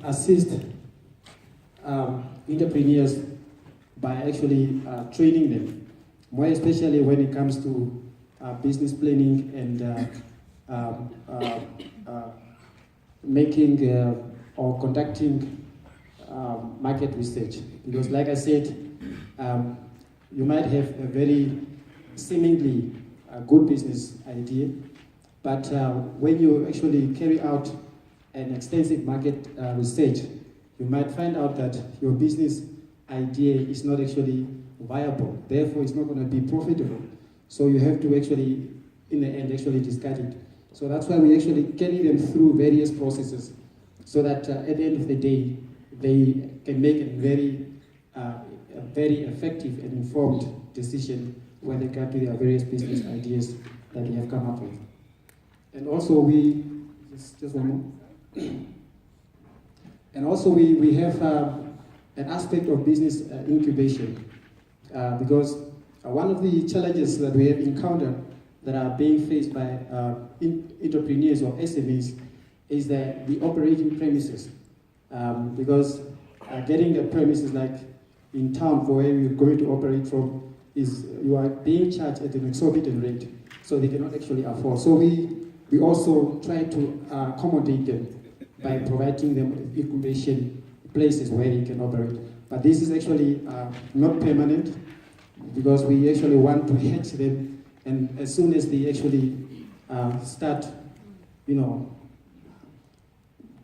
assist entrepreneurs by actually training them, more especially when it comes to business planning and making or conducting market research. Because like I said, you might have a very seemingly good business idea, but when you actually carry out an extensive market research, you might find out that your business idea is not actually viable. Therefore, it's not going to be profitable. So you have to actually, in the end, actually discard it. So that's why we actually carry them through various processes, so that at the end of the day, they can make a very effective and informed decision when they come to their various business ideas that they have come up with. And also just one more. And also we have an aspect of business incubation, because one of the challenges that we have encountered that are being faced by entrepreneurs or SMEs is that the operating premises. Because getting a premises like in town for where you're going to operate from is you are being charged at an exorbitant rate, so they cannot actually afford. So we also try to accommodate them by providing them incubation places where they can operate. But this is actually not permanent, because we actually want to hedge them, and as soon as they actually start,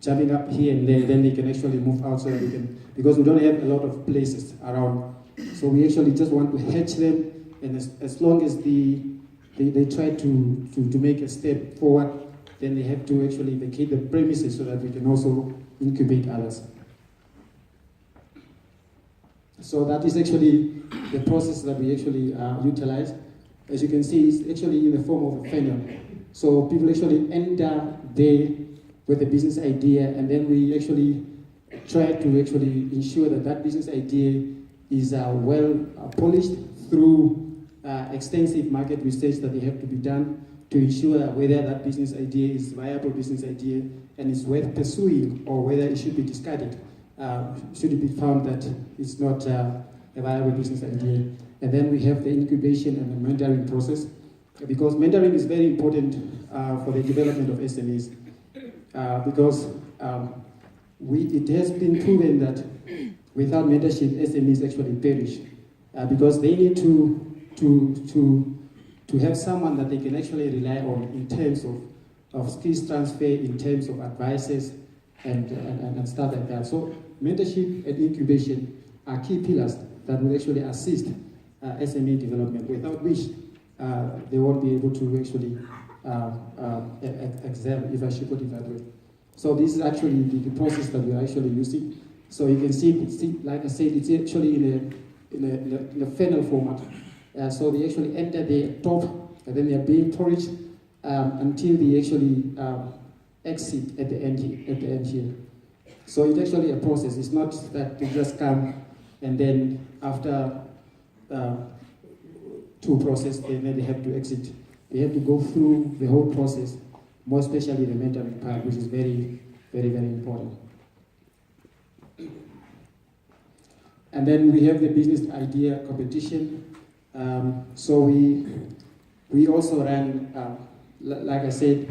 jumping up here and there, then they can actually move out, so that we can, because we don't have a lot of places around. So we actually just want to hedge them, and as long as they try to make a step forward, then they have to actually vacate the premises so that we can also incubate others. So that is actually the process that we actually utilize. As you can see, it's actually in the form of a funnel. So people actually enter there with a business idea, and then we actually try to actually ensure that that business idea is well polished through extensive market research that they have to be done to ensure whether that business idea is a viable business idea and is worth pursuing, or whether it should be discarded. Should it be found that it's not a viable business idea. And then we have the incubation and the mentoring process, because mentoring is very important for the development of SMEs. Because it has been proven that without mentorship, SMEs actually perish, because they need to have someone that they can actually rely on in terms of skills transfer, in terms of advices, and stuff like that. So mentorship and incubation are key pillars that will actually assist SME development, without which they won't be able to actually excel, if I should put it that way. So this is actually the process that we're actually using. So you can see, like I said, it's actually in a funnel format. So they actually enter the top, and then they are being polished until they actually exit at the end here. So it's actually a process. It's not that they just come and then after two process, then they have to exit. They have to go through the whole process, more especially the mentoring part, which is very, very, very important. And then we have the business idea competition. So we also run, like I said,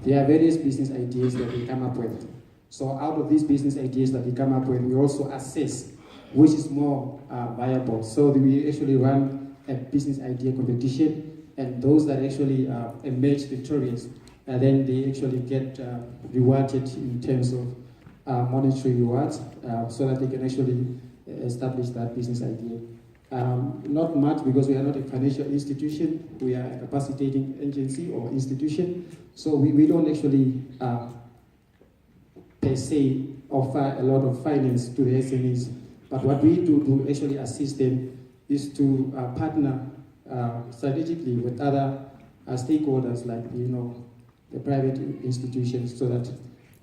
there are various business ideas that we come up with. So out of these business ideas that we come up with, we also assess which is more viable. So we actually run a business idea competition, and those that actually emerge victorious, then they actually get rewarded in terms of monetary rewards, so that they can actually establish that business idea. Not much, because we are not a financial institution, we are a capacitating agency or institution, so we don't actually per se offer a lot of finance to the SMEs, but what we do to actually assist them is to partner strategically with other stakeholders, like the private institutions, so that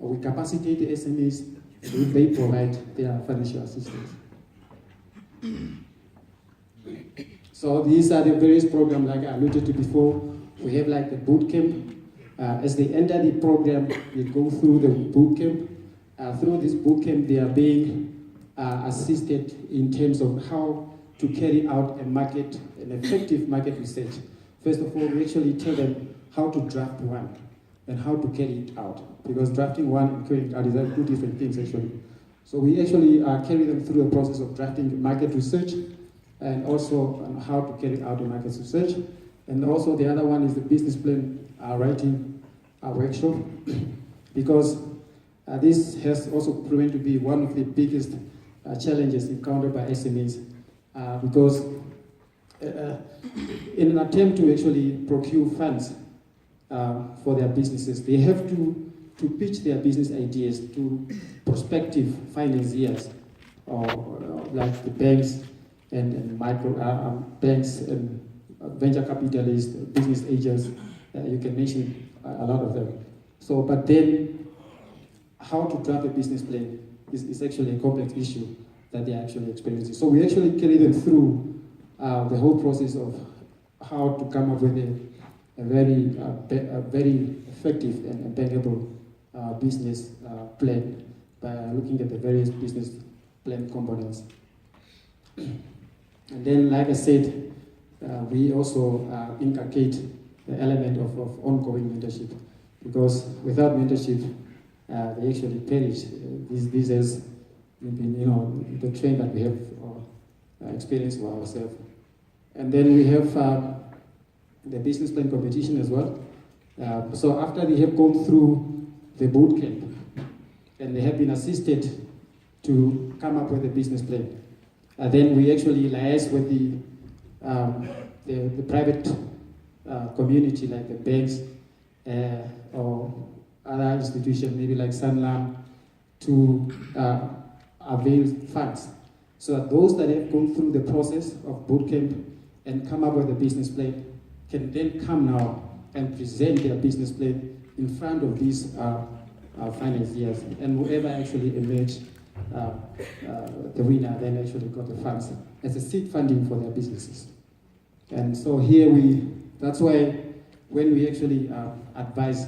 we capacitate the SMEs and they provide their financial assistance. So these are the various programs, like I alluded to before. We have like the boot camp. As they enter the program, they go through the boot camp, through this bootcamp, they are being assisted in terms of how to carry out an effective market research. First of all, we actually tell them how to draft one and how to carry it out, because drafting one and carrying it out is two different things actually. So we actually carry them through the process of drafting market research and also on how to carry out the market research. And also the other one is the business plan writing workshop, because this has also proven to be one of the biggest challenges encountered by SMEs, because in an attempt to actually procure funds for their businesses, they have to pitch their business ideas to prospective financiers, or like the banks and micro banks and venture capitalists, business agents. You can mention a lot of them. So, but then how to draft a business plan is actually a complex issue that they are actually experiencing. So we actually carry them through the whole process of how to come up with a very effective and bankable business plan by looking at the various business plan components. And then, like I said, we also inculcate the element of ongoing mentorship, because without mentorship, they actually perish. This has been, the trend that we have experienced for ourselves. And then we have the business plan competition as well. So after they have gone through the boot camp and they have been assisted to come up with a business plan, then we actually liaise with the private community, like the banks or other institutions, maybe like Sanlam, to avail funds. So that those that have gone through the process of bootcamp and come up with a business plan can then come now and present their business plan in front of these financiers, and whoever actually emerged the winner then actually got the funds as a seed funding for their businesses. And so here that's why when we actually advise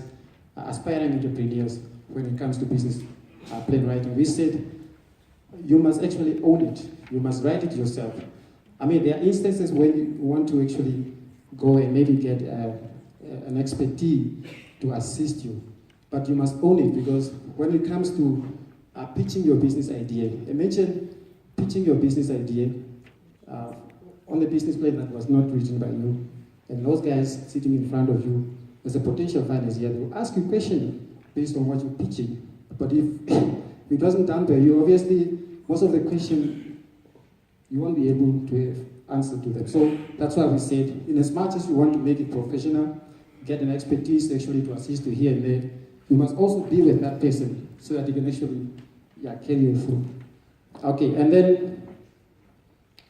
aspiring entrepreneurs when it comes to business plan writing, we said you must actually own it. You must write it yourself. I mean, there are instances when you want to actually go and maybe get an expertise to assist you, but you must own it, because when it comes to pitching your business idea, imagine pitching your business idea on the business plan that was not written by you, and those guys sitting in front of you as a potential financier, they will ask you questions based on what you're pitching. But if it doesn't done by you, obviously most of the questions you won't be able to have answer to them. So that's why we said, in as much as you want to make it professional, get an expertise actually to assist you here and there, you must also be with that person so that you can actually carry you through. Okay, and then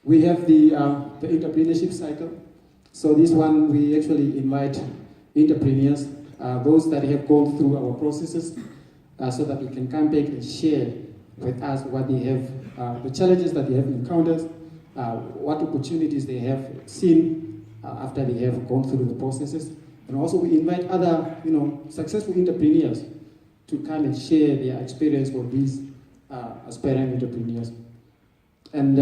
we have the entrepreneurship cycle. So this one, we actually invite entrepreneurs, those that have gone through our processes, so that they can come back and share with us what they have, the challenges that they have encountered, what opportunities they have seen after they have gone through the processes. And also we invite other, successful entrepreneurs to come and share their experience with these aspiring entrepreneurs. And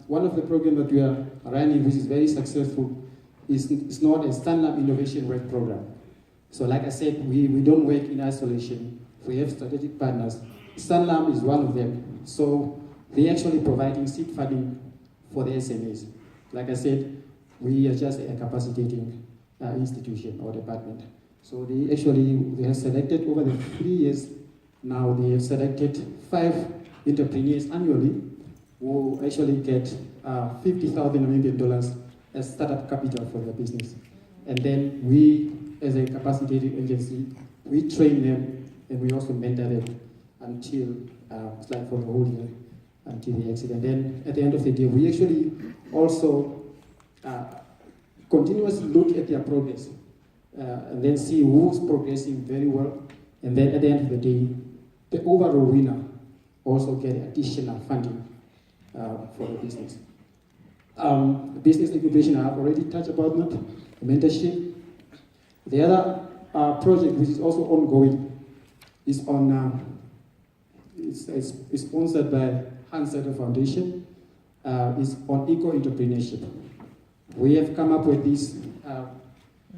one of the programs that we are running, which is very successful, is known as Sanlam Innovation Work Program. So like I said, we don't work in isolation. We have strategic partners. Sanlam is one of them. So they're actually providing seed funding for the SMEs. Like I said, we are just a capacitating institution or department. So they have selected over the 3 years now, they have selected 5 entrepreneurs annually who actually get $50,000 Namibian as startup capital for their business. And then we, as a capacitating agency, we train them and we also mentor them until, it's like for the whole year, until they exit. And then at the end of the day, we actually also continuously look at their progress and then see who's progressing very well. And then at the end of the day, the overall winner also get additional funding for the business. Business incubation, I have already touched about that, mentorship. The other project, which is also ongoing, is on it's sponsored by Hans Setter Foundation. Is on eco-entrepreneurship. We have come up with this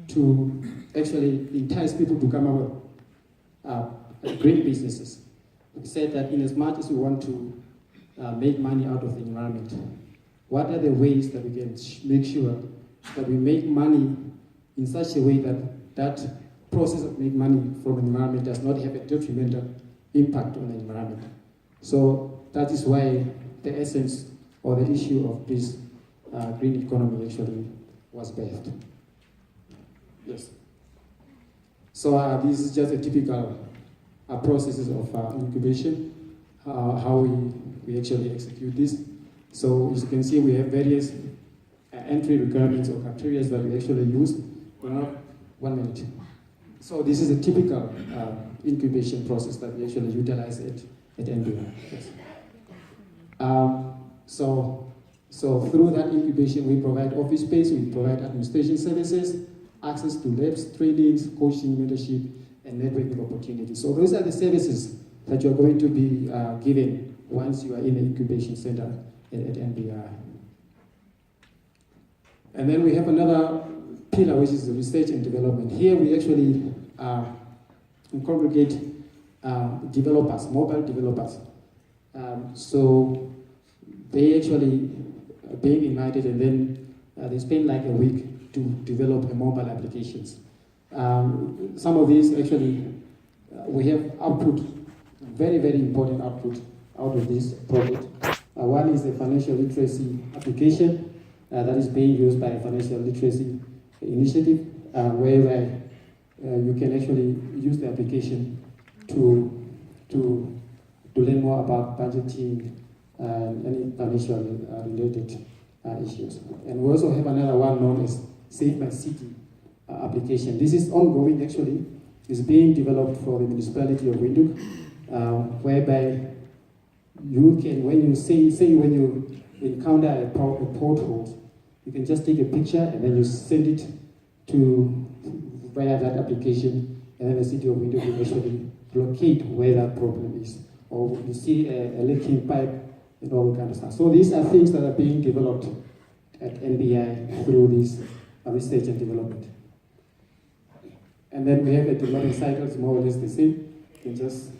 to actually entice people to come up with great businesses. We said that in as much as we want to make money out of the environment, what are the ways that we can make sure that we make money in such a way that that process of making money from the environment does not have a detrimental impact on the environment. So that is why the essence or the issue of this green economy actually was birthed. Yes. So this is just a typical processes of incubation, how we actually execute this. So as you can see, we have various entry requirements or criteria that we actually use. 1 minute. So this is a typical incubation process that we actually utilize at NBI. Yes. So through that incubation, we provide office space, we provide administration services, access to labs, trainings, coaching, mentorship, and networking opportunities. So those are the services that you're going to be given once you are in the incubation center at NBI. And then we have another pillar, which is the research and development. Here we actually congregate developers, mobile developers. So they actually are being invited, and then they spend like a week to develop a mobile applications. Some of these actually, we have output, very, very important output out of this project. One is a financial literacy application that is being used by a financial literacy initiative, whereby you can actually use the application to learn more about budgeting and any financial related issues. And we also have another one known as Save My City application. This is ongoing actually. It's being developed for the municipality of Windhoek, whereby you can, when you encounter a pothole, you can just take a picture and then you send it to via that application, and then the city of Windhoek will actually locate where that problem is. Or you see a leaking pipe and all that kind of stuff. So these are things that are being developed at NBI through this research and development. And then we have a development cycle, it's more or less the same. You can just,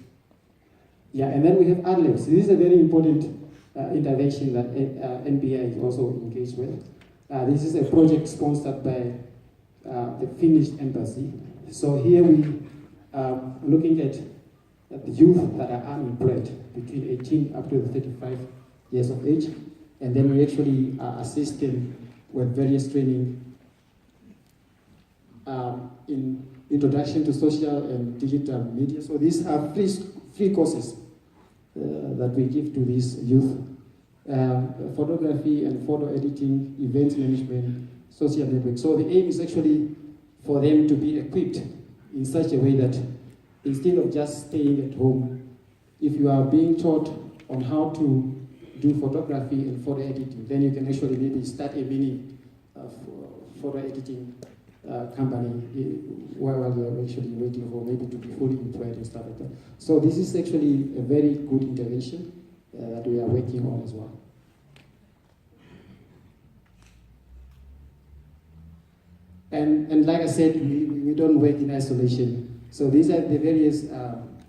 and then we have AdLabs. This is a very important intervention that NBI is also engaged with. This is a project sponsored by the Finnish embassy. So here we are looking at the youth that are unemployed between 18 up to 35 years of age, and then we actually assist them with various training in introduction to social and digital media. So these are free courses that we give to these youth. Photography and photo editing, events management, social network. So the aim is actually for them to be equipped in such a way that instead of just staying at home, if you are being taught on how to do photography and photo editing, then you can actually maybe start a mini photo editing company while you're actually waiting for maybe to be fully employed and stuff like that. So this is actually a very good intervention that we are working on as well. And like I said, we don't work in isolation. So these are the various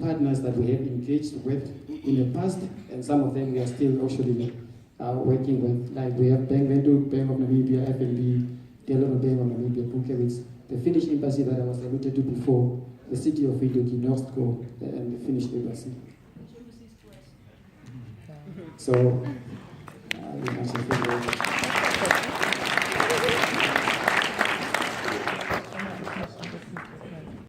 partners that we have engaged with in the past, and some of them we are still actually working with. Like we have Bank Windhoek, Bank of Namibia, FNB, Delano Bank of Namibia, Bukowitz, the Finnish embassy that I was alluded to before, the city of Windhoek, Northco, and the Finnish embassy. So,